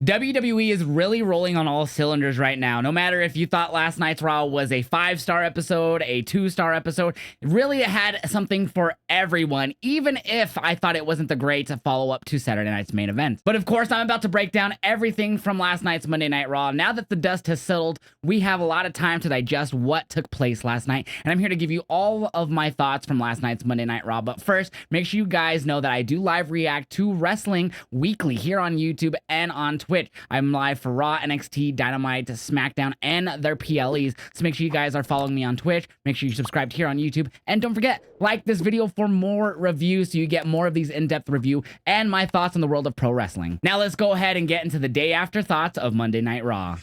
WWE is really rolling on all cylinders right now. No matter if you thought last night's Raw was a 5-star episode, a 2-star episode, really it had something for everyone, even if I thought it wasn't the great follow-up to Saturday night's main event. But of course, I'm about to break down everything from last night's Monday Night Raw. Now that the dust has settled, we have a lot of time to digest what took place last night, and I'm here to give you all of my thoughts from last night's Monday Night Raw. But first, make sure you guys know that I do live react to wrestling weekly here on YouTube and on Twitch. I'm live for Raw, NXT, Dynamite, SmackDown, and their PLEs. So make sure you guys are following me on Twitch. Make sure you subscribe here on YouTube. And don't forget, like this video for more reviews so you get more of these in-depth review and my thoughts on the world of pro wrestling. Now let's go ahead and get into the day after thoughts of Monday Night Raw.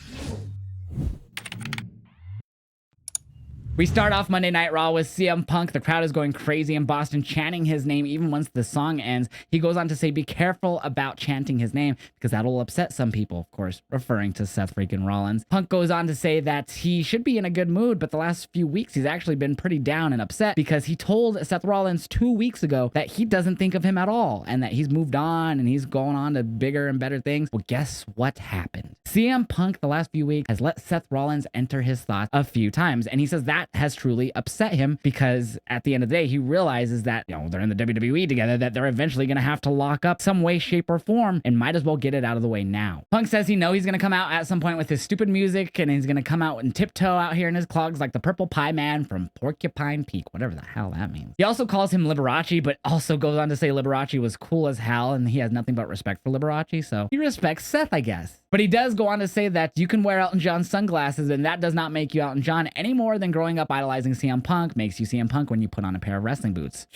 We start off Monday Night Raw with CM Punk. The crowd is going crazy in Boston, chanting his name even once the song ends. He goes on to say, be careful about chanting his name because that'll upset some people, of course, referring to Seth freaking Rollins. Punk goes on to say that he should be in a good mood, but the last few weeks he's actually been pretty down and upset because he told Seth Rollins 2 weeks ago that he doesn't think of him at all and that he's moved on and he's going on to bigger and better things. Well, guess what happened? CM Punk the last few weeks has let Seth Rollins enter his thoughts a few times, and he says that has truly upset him because at the end of the day, he realizes that, you know, they're in the WWE together, that they're eventually going to have to lock up some way, shape, or form, and might as well get it out of the way now. Punk says he knows he's going to come out at some point with his stupid music, and he's going to come out and tiptoe out here in his clogs like the Purple Pie Man from Porcupine Peak, whatever the hell that means. He also calls him Liberace, but also goes on to say Liberace was cool as hell, and he has nothing but respect for Liberace, so he respects Seth, I guess. But he does go on to say that you can wear Elton John sunglasses, and that does not make you Elton John any more than growing up idolizing CM Punk makes you CM Punk when you put on a pair of wrestling boots.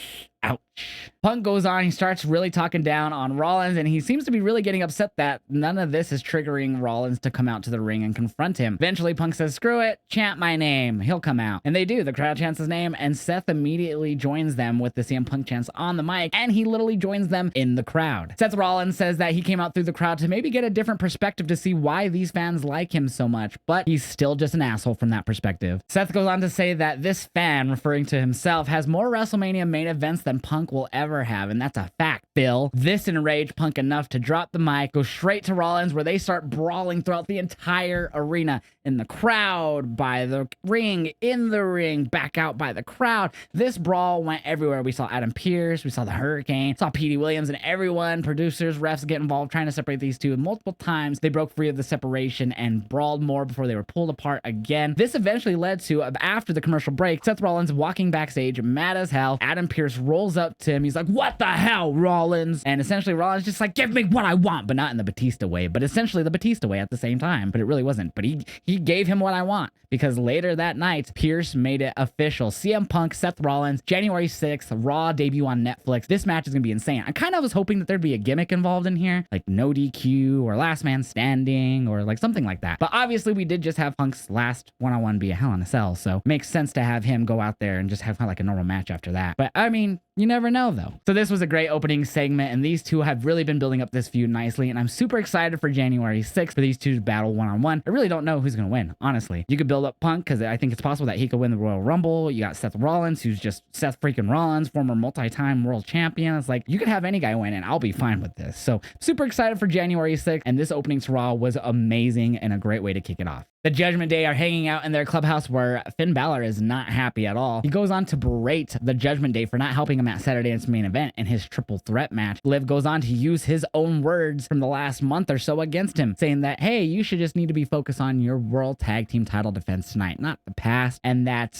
Ouch. Punk goes on, he starts really talking down on Rollins, and he seems to be really getting upset that none of this is triggering Rollins to come out to the ring and confront him. Eventually, Punk says, screw it, chant my name. He'll come out. And they do. The crowd chants his name, and Seth immediately joins them with the CM Punk chants on the mic, and he literally joins them in the crowd. Seth Rollins says that he came out through the crowd to maybe get a different perspective to see why these fans like him so much, but he's still just an asshole from that perspective. Seth goes on to say that this fan, referring to himself, has more WrestleMania main events than Punk will ever have, and that's a fact, Bill. This enraged Punk enough to drop the mic, go straight to Rollins, where they start brawling throughout the entire arena, in the crowd, by the ring, in the ring, back out by the crowd. This brawl went everywhere. We saw Adam Pearce, we saw the Hurricane, saw Petey Williams, and everyone, producers, refs, get involved trying to separate these two. Multiple times they broke free of the separation and brawled more before they were pulled apart again. This eventually led to, after the commercial break, Seth Rollins walking backstage, mad as hell. Adam Pearce rolls up to him. He's like, what the hell, Rollins? And essentially Rollins just like, give me what I want, but not in the Batista way, but essentially the Batista way at the same time. But it really wasn't. But he gave him what I want, because later that night, Pearce made it official. CM Punk, Seth Rollins, January 6th, Raw debut on Netflix. This match is gonna be insane. I kind of was hoping that there'd be a gimmick involved in here, like no DQ or last man standing or like something like that. But obviously we did just have Punk's last one-on-one be a Hell in a Cell, so it makes sense to have him go out there and just have kind of like a normal match after that. But I mean, you never know though. So this was a great opening segment, and these two have really been building up this feud nicely, and I'm super excited for January 6th for these two to battle one-on-one. I really don't know who's gonna win, honestly. You could build up Punk because I think it's possible that he could win the Royal Rumble. You got Seth Rollins, who's just Seth freaking Rollins, former multi-time world champion. It's like, you could have any guy win and I'll be fine with this. So super excited for January 6th, and this opening to Raw was amazing and a great way to kick it off. The Judgment Day are hanging out in their clubhouse where Finn Balor is not happy at all. He goes on to berate the Judgment Day for not helping him at Saturday night's main event in his triple threat match. Liv goes on to use his own words from the last month or so against him, saying that, hey, you should just need to be focused on your World Tag Team title defense tonight, not the past, and that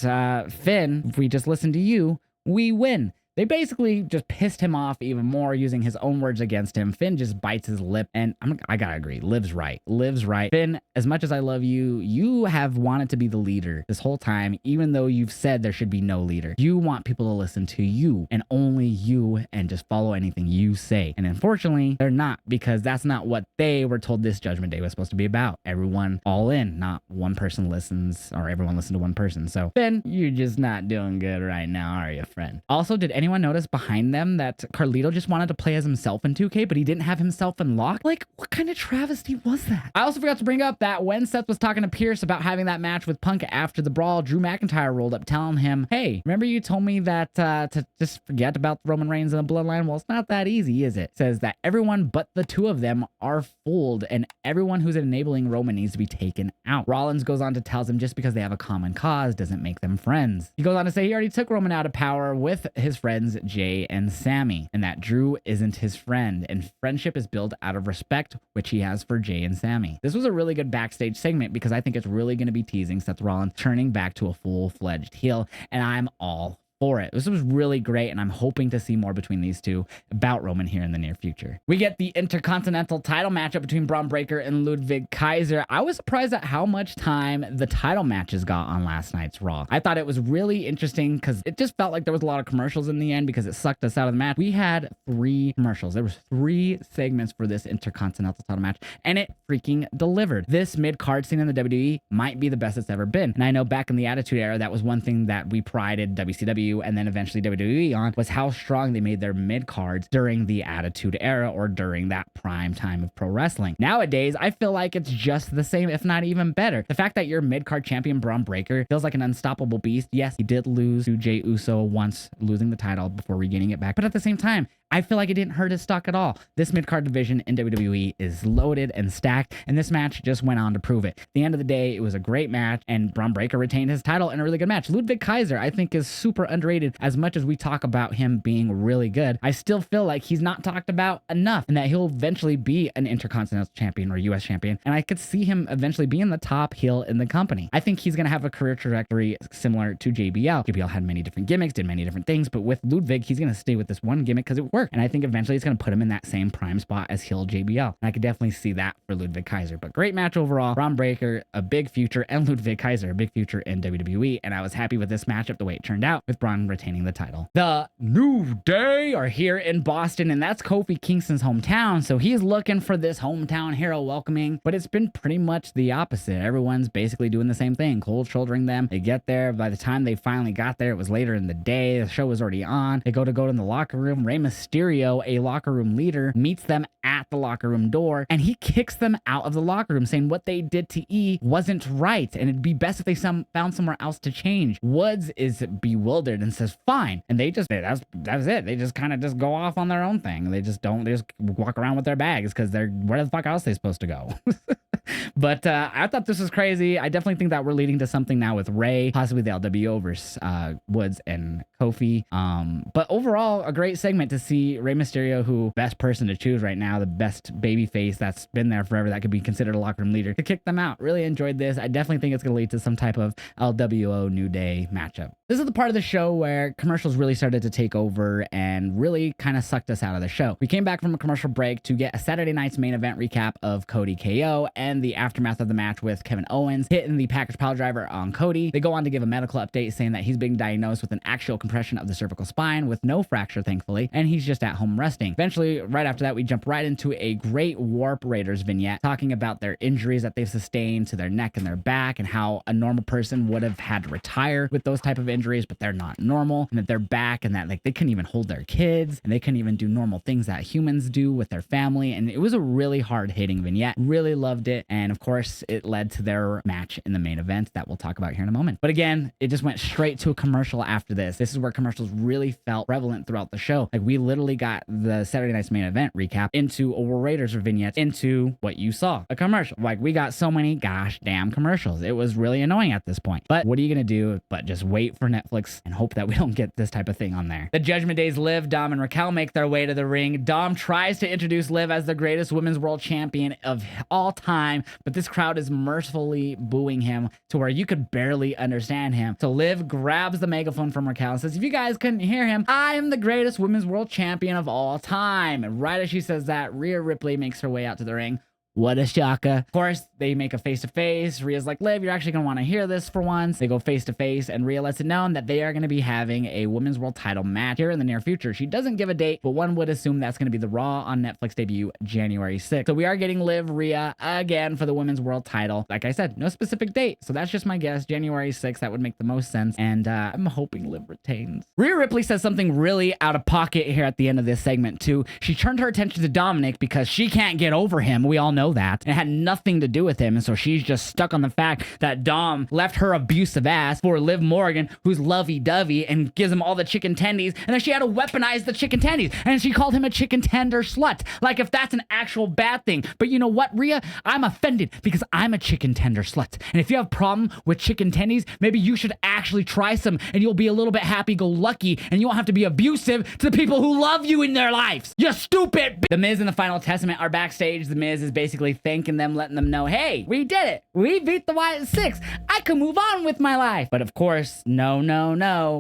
Finn, if we just listen to you, we win. They basically just pissed him off even more, using his own words against him. Finn just bites his lip, and I gotta agree, Liv's right. Liv's right. Finn, as much as I love you, you have wanted to be the leader this whole time, even though you've said there should be no leader. You want people to listen to you, and only you, and just follow anything you say. And unfortunately, they're not, because that's not what they were told this Judgment Day was supposed to be about. Everyone all in, not one person listens, or everyone listen to one person. So, Finn, you're just not doing good right now, are you, friend? Also, did anyone notice behind them that Carlito just wanted to play as himself in 2K, but he didn't have himself unlocked? Like, what kind of travesty was that? I also forgot to bring up that when Seth was talking to Pierce about having that match with Punk after the brawl, Drew McIntyre rolled up telling him, hey, remember you told me that to just forget about Roman Reigns and the Bloodline? Well, it's not that easy, is it? Says that everyone but the two of them are fooled, and everyone who's enabling Roman needs to be taken out. Rollins goes on to tell him just because they have a common cause doesn't make them friends. He goes on to say he already took Roman out of power with his friends Jay and Sammy, and that Drew isn't his friend, and friendship is built out of respect, which he has for Jay and Sammy. This was a really good backstage segment because I think it's really going to be teasing Seth Rollins turning back to a full-fledged heel, and I'm all for it. This was really great, and I'm hoping to see more between these two about Roman here in the near future. We get the Intercontinental title matchup between Braun Breaker and Ludwig Kaiser. I was surprised at how much time the title matches got on last night's Raw. I thought it was really interesting because it just felt like there was a lot of commercials in the end because it sucked us out of the match. We had 3 commercials. There was 3 segments for this Intercontinental title match, and it freaking delivered. This mid-card scene in the WWE might be the best it's ever been. And I know back in the Attitude Era, that was one thing that we prided WCW and then eventually WWE on, was how strong they made their mid-cards during the Attitude Era or during that prime time of pro wrestling. Nowadays, I feel like it's just the same, if not even better. The fact that your mid-card champion Braun Breaker feels like an unstoppable beast. Yes, he did lose to Jey Uso once, losing the title before regaining it back. But at the same time, I feel like it didn't hurt his stock at all. This mid-card division in WWE is loaded and stacked, and this match just went on to prove it. At the end of the day, it was a great match, and Braun Breaker retained his title in a really good match. Ludwig Kaiser, I think, is super underrated. As much as we talk about him being really good, I still feel like he's not talked about enough, and that he'll eventually be an Intercontinental Champion or US Champion, and I could see him eventually being the top heel in the company. I think he's going to have a career trajectory similar to JBL. JBL had many different gimmicks, did many different things, but with Ludwig, he's going to stay with this one gimmick because it worked. And I think eventually it's going to put him in that same prime spot as heel JBL. And I could definitely see that for Ludwig Kaiser. But great match overall. Braun Breaker, a big future, and Ludwig Kaiser, a big future in WWE. And I was happy with this matchup the way it turned out, with Braun retaining the title. The New Day are here in Boston, and that's Kofi Kingston's hometown. So he's looking for this hometown hero welcoming, but it's been pretty much the opposite. Everyone's basically doing the same thing, cold shouldering them. They get there. By the time they finally got there, it was later in the day. The show was already on. They go in the locker room. Rey Mysterio, a locker room leader, meets them at the locker room door, and he kicks them out of the locker room, saying what they did to E wasn't right, and it'd be best if they found somewhere else to change. Woods is bewildered and says, fine. And that's it. They just kind of just go off on their own thing. They just walk around with their bags because where the fuck else are they supposed to go? But I thought this was crazy. I definitely think that we're leading to something now with Ray, possibly the LWO versus Woods and Kofi. But overall, a great segment to see Rey Mysterio, who best person to choose right now, the best baby face that's been there forever, that could be considered a locker room leader, to kick them out. Really enjoyed this. I definitely think it's going to lead to some type of LWO New Day matchup. This is the part of the show where commercials really started to take over and really kind of sucked us out of the show. We came back from a commercial break to get a Saturday night's main event recap of Cody KO and the aftermath of the match with Kevin Owens hitting the package pile driver on Cody. They go on to give a medical update saying that he's being diagnosed with an axial compression of the cervical spine with no fracture, thankfully, and he's just at home resting. Eventually, right after that, we jump right into a great Warp Raiders vignette talking about their injuries that they've sustained to their neck and their back, and how a normal person would have had to retire with those type of injuries, but they're not normal, and that they're back, and that like they couldn't even hold their kids, and they couldn't even do normal things that humans do with their family. And it was a really hard-hitting vignette. Really loved it, and of course it led to their match in the main event that we'll talk about here in a moment. But again, it just went straight to a commercial after this. This is where commercials really felt prevalent throughout the show. Like, we literally got the Saturday night's main event recap into a Raiders vignette into what you saw, a commercial. Like, we got so many gosh damn commercials. It was really annoying at this point. But what are you gonna do but just wait for Netflix and hope that we don't get this type of thing on there? The Judgment Days, Liv, Dom, and Raquel make their way to the ring. Dom tries to introduce Liv as the greatest women's world champion of all time, but this crowd is mercifully booing him to where you could barely understand him. So Liv grabs the megaphone from Raquel and says, if you guys couldn't hear him, I am the greatest women's world champion of all time. And right as she says that, Rhea Ripley makes her way out to the ring What a shaka. Of course, they make a face-to-face. Rhea's like, Liv, you're actually going to want to hear this for once. They go face-to-face, and Rhea lets it known that they are going to be having a women's world title match here in the near future. She doesn't give a date, but one would assume that's going to be the Raw on Netflix debut January 6th. So we are getting Liv Rhea again for the women's world title. Like I said, no specific date. So that's just my guess. January 6th, that would make the most sense. And I'm hoping Liv retains. Rhea Ripley says something really out of pocket here at the end of this segment, too. She turned her attention to Dominic because she can't get over him. We all know that. It had nothing to do with him, and so she's just stuck on the fact that Dom left her abusive ass for Liv Morgan, who's lovey-dovey and gives him all the chicken tendies, and then she had to weaponize the chicken tendies, and she called him a chicken tender slut. Like, if that's an actual bad thing. But you know what, Rhea? I'm offended because I'm a chicken tender slut, and if you have a problem with chicken tendies, maybe you should actually try some, and you'll be a little bit happy-go-lucky, and you won't have to be abusive to the people who love you in their lives. You stupid. The Miz and the Final Testament are backstage. The Miz is basically thanking them, letting them know, hey, we did it. We beat the Wyatt Six. I can move on with my life. But of course, no.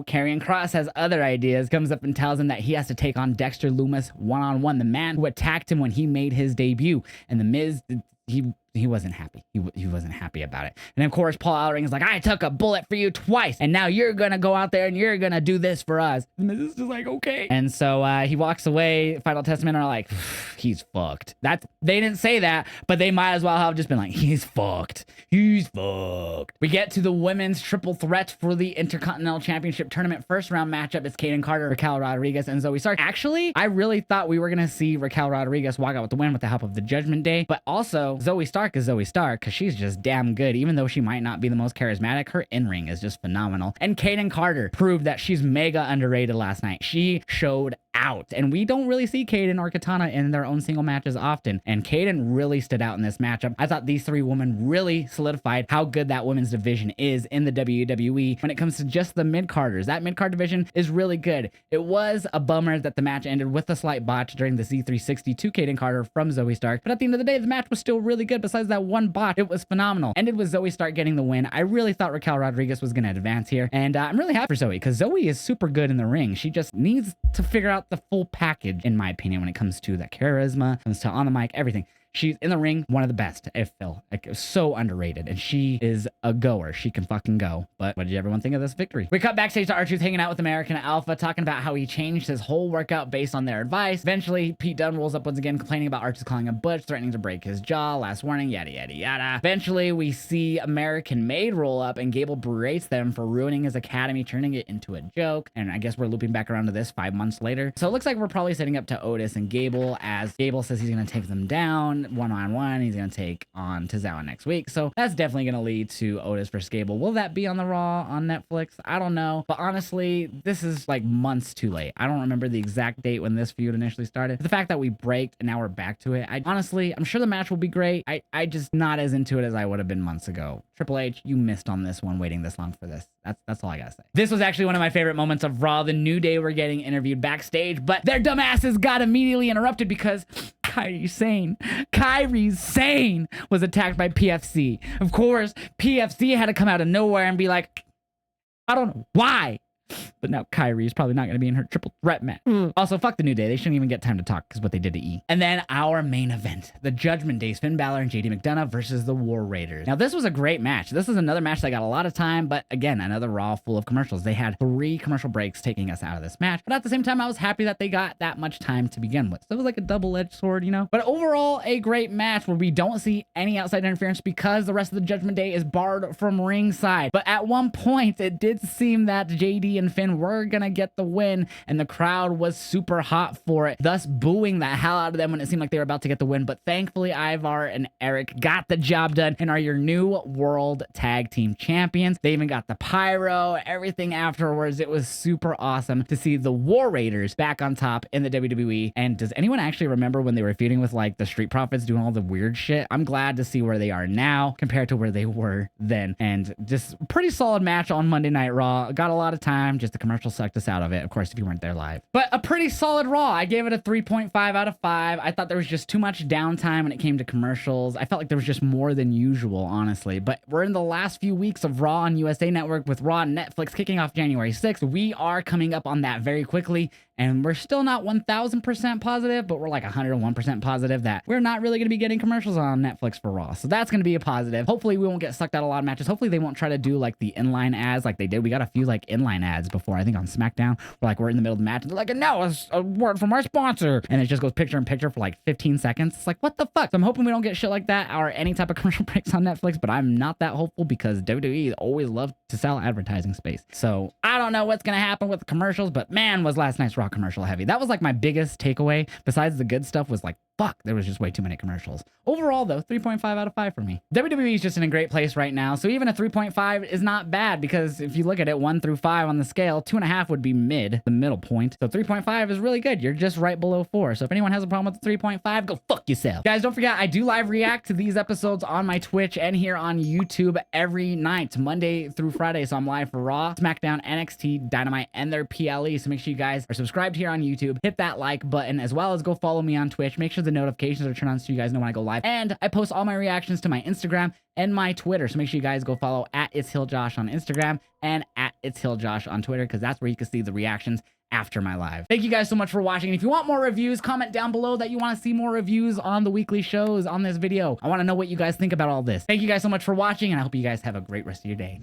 Karrion Kross has other ideas. Comes up and tells him that he has to take on Dexter Lumis one-on-one, the man who attacked him when he made his debut. And the Miz, he wasn't happy. He wasn't happy about it. And of course, Paul Ellering is like, I took a bullet for you twice, and now you're gonna go out there and you're gonna do this for us. And this is just like, okay. And so he walks away. Final Testament are like, he's fucked. They didn't say that, but they might as well have just been like, he's fucked. He's fucked. We get to the women's triple threat for the Intercontinental Championship Tournament first round matchup. It's Kaden Carter, Raquel Rodriguez, and Zoe Stark. Actually, I really thought we were gonna see Raquel Rodriguez walk out with the win with the help of the Judgment Day, but also Zoe Stark is Zoe Stark because she's just damn good. Even though she might not be the most charismatic, her in-ring is just phenomenal. And Kaden Carter proved that she's mega underrated last night. She showed out, and we don't really see Kaden or Katana in their own single matches often, and Kaden really stood out in this matchup. I thought these three women really solidified how good that women's division is in the WWE when it comes to just the mid-carders. That mid-card division is really good. It was a bummer that the match ended with a slight botch during the Z360 to Kaden Carter from Zoe Stark, but at the end of the day, the match was still really good. Besides that one botch, it was phenomenal. Ended with Zoe Stark getting the win. I really thought Raquel Rodriguez was going to advance here, and I'm really happy for Zoe because Zoe is super good in the ring. She just needs to figure out the full package, in my opinion, when it comes to that charisma, comes to on the mic, everything. She's in the ring, one of the best, I feel. Like, so underrated. And she is a goer. She can fucking go. But what did everyone think of this victory? We cut backstage to R-Truth hanging out with American Alpha, talking about how he changed his whole workout based on their advice. Eventually, Pete Dunne rolls up once again, complaining about R-Truth calling him Butch, threatening to break his jaw, last warning, yada, yada, yada. Eventually, we see American Made roll up, and Gable berates them for ruining his academy, turning it into a joke. And I guess we're looping back around to this 5 months later. So it looks like we're probably setting up to Otis and Gable, as Gable says he's going to take them down one-on-one. He's going to take on Tozawa next week. So that's definitely going to lead to Otis versus Gable. Will that be on the Raw on Netflix? I don't know. But honestly, this is like months too late. I don't remember the exact date when this feud initially started. But the fact that we braked and now we're back to it, I'm sure the match will be great. I just not as into it as I would have been months ago. Triple H, you missed on this one, waiting this long for this. That's all I gotta say. This was actually one of my favorite moments of Raw. The New Day were getting interviewed backstage, but their dumbasses got immediately interrupted because Kairi Sane was attacked by PFC. Of course, PFC had to come out of nowhere and be like, I don't know why. But now Kyrie is probably not going to be in her triple threat match. Also, fuck the New Day. They shouldn't even get time to talk because what they did to E. And then our main event, the Judgment Days, Finn Balor and JD McDonough versus the War Raiders. Now, this was a great match. This is another match that got a lot of time, but again, another Raw full of commercials. They had 3 commercial breaks taking us out of this match. But at the same time, I was happy that they got that much time to begin with. So it was like a double-edged sword, you know? But overall, a great match where we don't see any outside interference because the rest of the Judgment Day is barred from ringside. But at one point, it did seem that JD and Finn were gonna get the win, and the crowd was super hot for it, thus booing the hell out of them when it seemed like they were about to get the win. But thankfully, Ivar and Eric got the job done and are your new World Tag Team Champions. They even got the pyro, everything afterwards. It was super awesome to see the War Raiders back on top in the WWE. And does anyone actually remember when they were feuding with like the Street Profits doing all the weird shit? I'm glad to see where they are now compared to where they were then. And just pretty solid match on Monday Night Raw. Got a lot of time, just the commercial sucked us out of it, of course, if you weren't there live. But a pretty solid Raw. I gave it a 3.5 out of 5. I thought there was just too much downtime when it came to commercials. I felt like there was just more than usual, honestly. But we're in the last few weeks of Raw on USA Network with Raw on Netflix kicking off January 6th. We are coming up on that very quickly. And we're still not 1000% positive, but we're like 101% positive that we're not really going to be getting commercials on Netflix for Raw. So that's going to be a positive. Hopefully we won't get sucked out a lot of matches. Hopefully they won't try to do like the inline ads like they did. We got a few like inline ads before, I think on SmackDown, where like we're in the middle of the match and they're like, and now a word from our sponsor. And it just goes picture in picture for like 15 seconds. It's like, what the fuck? So I'm hoping we don't get shit like that or any type of commercial breaks on Netflix, but I'm not that hopeful because WWE always loved to sell advertising space. So I don't know what's going to happen with the commercials, but man, was last night's Raw commercial heavy. That was like my biggest takeaway besides the good stuff was like, fuck, there was just way too many commercials. Overall, though, 3.5 out of 5 for me. WWE is just in a great place right now, so even a 3.5 is not bad because if you look at it 1 through 5 on the scale, 2.5 would be mid, the middle point. So 3.5 is really good. You're just right below 4. So if anyone has a problem with the 3.5, go fuck yourself. Guys, don't forget, I do live react to these episodes on my Twitch and here on YouTube every night, Monday through Friday. So I'm live for Raw, SmackDown, NXT, Dynamite, and their PLE. So make sure you guys are subscribed here on YouTube. Hit that like button as well as go follow me on Twitch. Make sure the notifications are turned on so you guys know when I go live. And I post all my reactions to my Instagram and my Twitter. So make sure you guys go follow at @HeelJosh on Instagram and at @HeelJosh on Twitter because that's where you can see the reactions after my live. Thank you guys so much for watching. And if you want more reviews, comment down below that you want to see more reviews on the weekly shows on this video. I want to know what you guys think about all this. Thank you guys so much for watching, and I hope you guys have a great rest of your day.